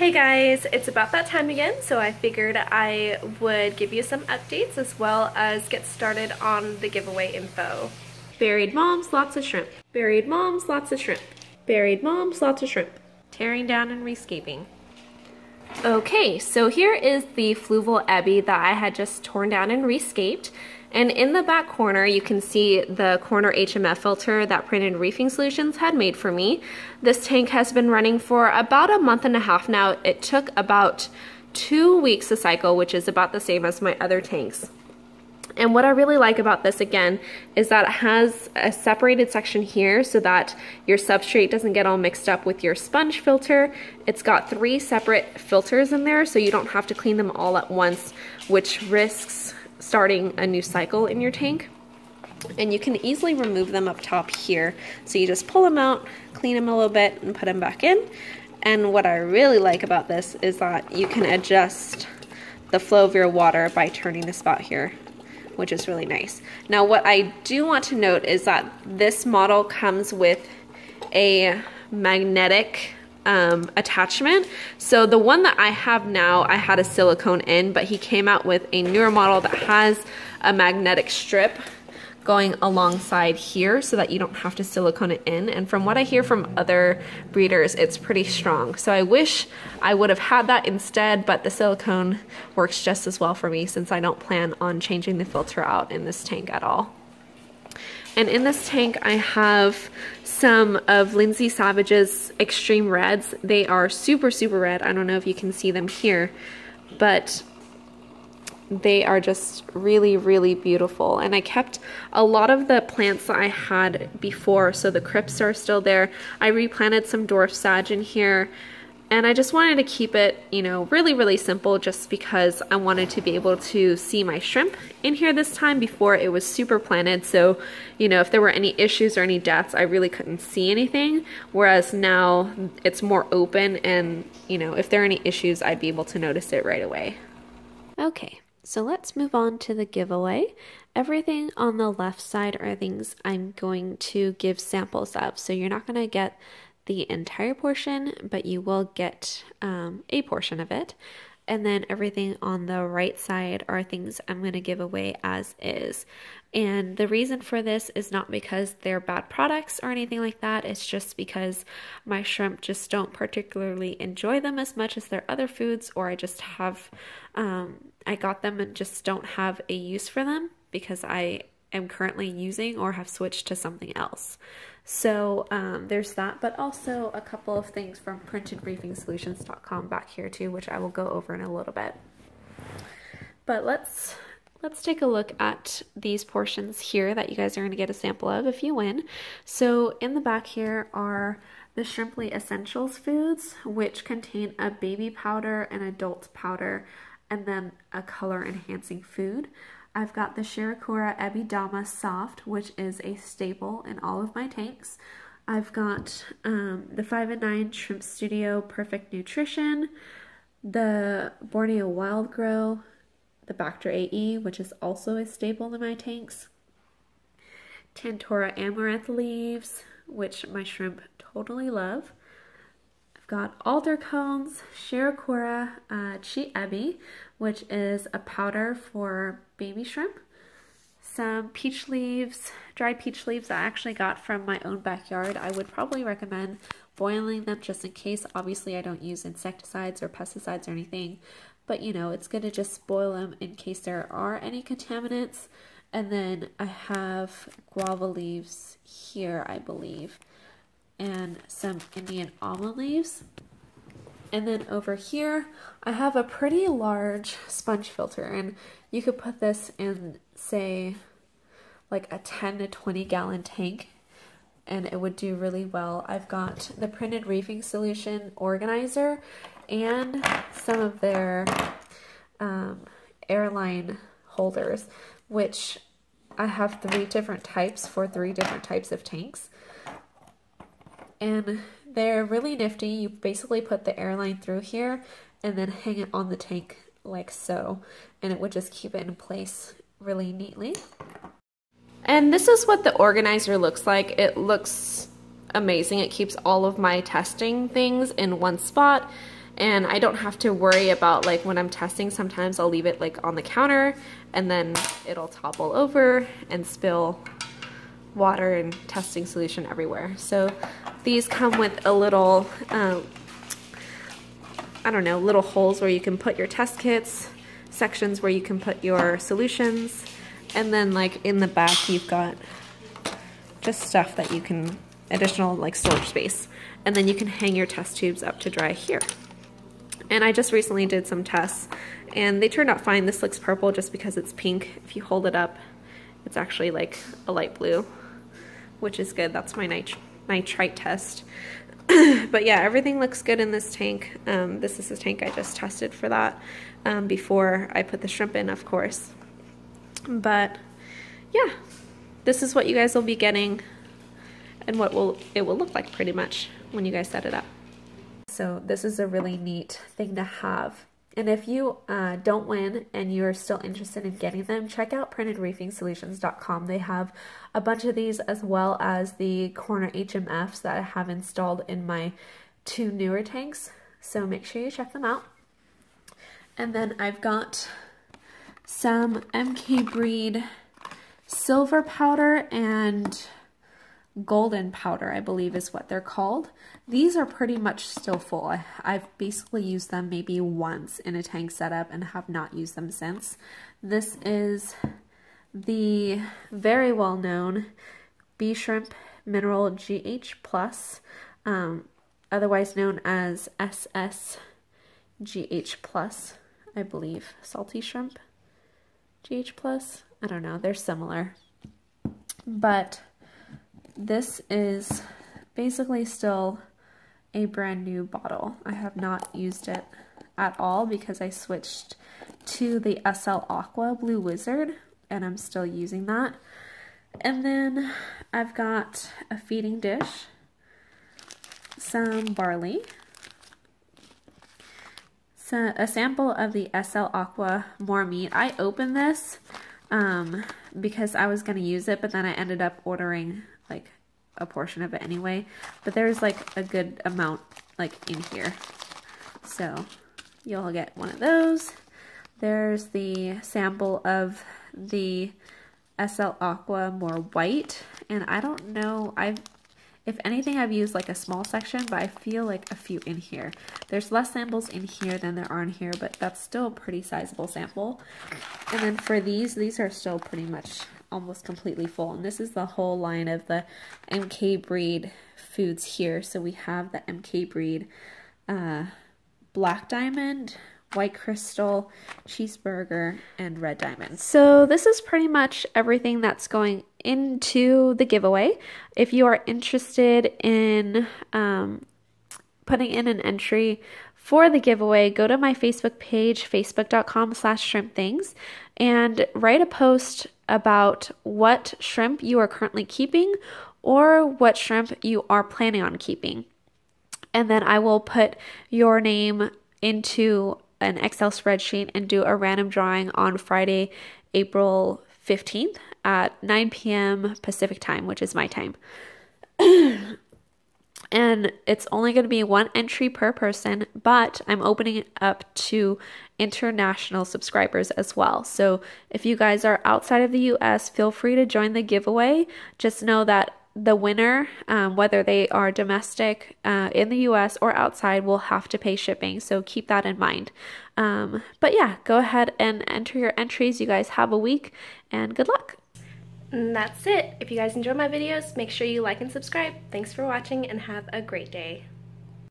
Hey guys, it's about that time again, so I figured I would give you some updates as well as get started on the giveaway info. Buried moms, lots of shrimp. Buried moms, lots of shrimp. Buried moms, lots of shrimp. Tearing down and rescaping. Okay, so here is the fluval ebi that I had just torn down and rescaped. And in the back corner, you can see the corner HMF filter that Printed Reefing Solutions had made for me. This tank has been running for about a month and a half now. It took about 2 weeks to cycle, which is about the same as my other tanks. And what I really like about this again is that it has a separated section here so that your substrate doesn't get all mixed up with your sponge filter. It's got 3 separate filters in there so you don't have to clean them all at once, which risks starting a new cycle in your tank. And you can easily remove them up top here. So you just pull them out, clean them a little bit, and put them back in. And what I really like about this is that you can adjust the flow of your water by turning the spot here, which is really nice. Now what I do want to note is that this model comes with a magnetic attachment. So the one that I have now, I had a silicone in, but he came out with a newer model that has a magnetic strip going alongside here so that you don't have to silicone it in. And from what I hear from other breeders, it's pretty strong. So I wish I would have had that instead, but the silicone works just as well for me since I don't plan on changing the filter out in this tank at all. And in this tank, I have some of Lindsay Savage's Extreme Reds. They are super, super red. I don't know if you can see them here, but they are just really, really beautiful. And I kept a lot of the plants that I had before, so the crypts are still there. I replanted some dwarf sage in here. And I just wanted to keep it, you know, really, really simple just because I wanted to be able to see my shrimp in here this time. Before it was super planted. So, you know, if there were any issues or any deaths, I really couldn't see anything. Whereas now it's more open and, you know, if there are any issues, I'd be able to notice it right away. Okay, so let's move on to the giveaway. Everything on the left side are things I'm going to give samples of. So you're not going to get the entire portion, but you will get a portion of it. And then everything on the right side are things I'm going to give away as is. And the reason for this is not because they're bad products or anything like that. It's just because my shrimp just don't particularly enjoy them as much as their other foods, or I just have, I got them and just don't have a use for them because I am currently using or have switched to something else. So there's that, but also a couple of things from printedreefingsolutions.com back here too, which I will go over in a little bit. But let's take a look at these portions here that you guys are going to get a sample of if you win. So in the back here are the Shrimply Essentials foods, which contain a baby powder, an adult powder, and then a color enhancing food. I've got the Shirakura Ebi Dama Soft, which is a staple in all of my tanks. I've got the 5 and 9 Shrimp Studio Perfect Nutrition, the Borneo Wild Grow, the Bacter AE, which is also a staple in my tanks, Tantora Amaranth leaves, which my shrimp totally love. I've got Alder cones, Shirakura Chi Ebi, which is a powder for baby shrimp, some peach leaves, dried peach leaves I actually got from my own backyard. I would probably recommend boiling them just in case. Obviously I don't use insecticides or pesticides or anything, but you know, it's good to just boil them in case there are any contaminants. And then I have guava leaves here, I believe, and some Indian almond leaves. And then over here, I have a pretty large sponge filter, and you could put this in, say, like a 10 to 20 gallon tank, and it would do really well. I've got the Printed Reefing Solution organizer and some of their airline holders, which I have 3 different types for 3 different types of tanks. And they're really nifty. You basically put the airline through here and then hang it on the tank like so, and it would just keep it in place really neatly. And this is what the organizer looks like. It looks amazing. It keeps all of my testing things in one spot. and I don't have to worry about like when I'm testing. Sometimes I'll leave it like on the counter and then it'll topple over and spill water and testing solution everywhere. So these come with a little, I don't know, little holes where you can put your test kits, sections where you can put your solutions, and then like in the back you've got just stuff that you can, additional like storage space, and then you can hang your test tubes up to dry here. And I just recently did some tests and they turned out fine. This looks purple just because it's pink. If you hold it up, it's actually like a light blue, which is good. That's my nitrite test. But yeah, everything looks good in this tank. This is the tank I just tested for that before I put the shrimp in, of course. But yeah, this is what you guys will be getting and what it will look like pretty much when you guys set it up. So this is a really neat thing to have. And if you don't win and you're still interested in getting them, check out printedreefingsolutions.com. They have a bunch of these as well as the corner HMFs that I have installed in my 2 newer tanks. So make sure you check them out. And then I've got some MK Breed silver powder and golden powder, I believe is what they're called. These are pretty much still full. I've basically used them maybe once in a tank setup and have not used them since. This is the very well known Bee Shrimp Mineral GH Plus, otherwise known as SSGH Plus, I believe. Salty Shrimp GH Plus? I don't know, they're similar. But this is basically still a brand new bottle. I have not used it at all because I switched to the SL-Aqua Blue Wizard and I'm still using that. And then I've got a feeding dish, some barley, a sample of the SL-Aqua More Meat. I opened this because I was going to use it, but then I ended up ordering like a portion of it anyway. But there's like a good amount like in here. So you'll get one of those. There's the sample of the SL-Aqua More White. And I don't know, if anything, I've used like a small section, but I feel like a few in here. There's less samples in here than there are in here, but that's still a pretty sizable sample. And then for these are still pretty much almost completely full. And this is the whole line of the MK Breed foods here. So we have the MK Breed Black Diamond, White Crystal, Cheeseburger, and Red Diamond. So this is pretty much everything that's going into the giveaway. If you are interested in putting in an entry for the giveaway, go to my Facebook page, facebook.com/shrimpthings, and write a post about what shrimp you are currently keeping or what shrimp you are planning on keeping. And then I will put your name into an Excel spreadsheet and do a random drawing on Friday, April 15th at 9 p.m. Pacific time, which is my time. And it's only going to be 1 entry per person, but I'm opening it up to international subscribers as well. So if you guys are outside of the US, feel free to join the giveaway. Just know that the winner, whether they are domestic in the US or outside, will have to pay shipping. So keep that in mind. But yeah, go ahead and enter your entries. You guys have a week and good luck. And that's it. If you guys enjoy my videos, make sure you like and subscribe. Thanks for watching and have a great day.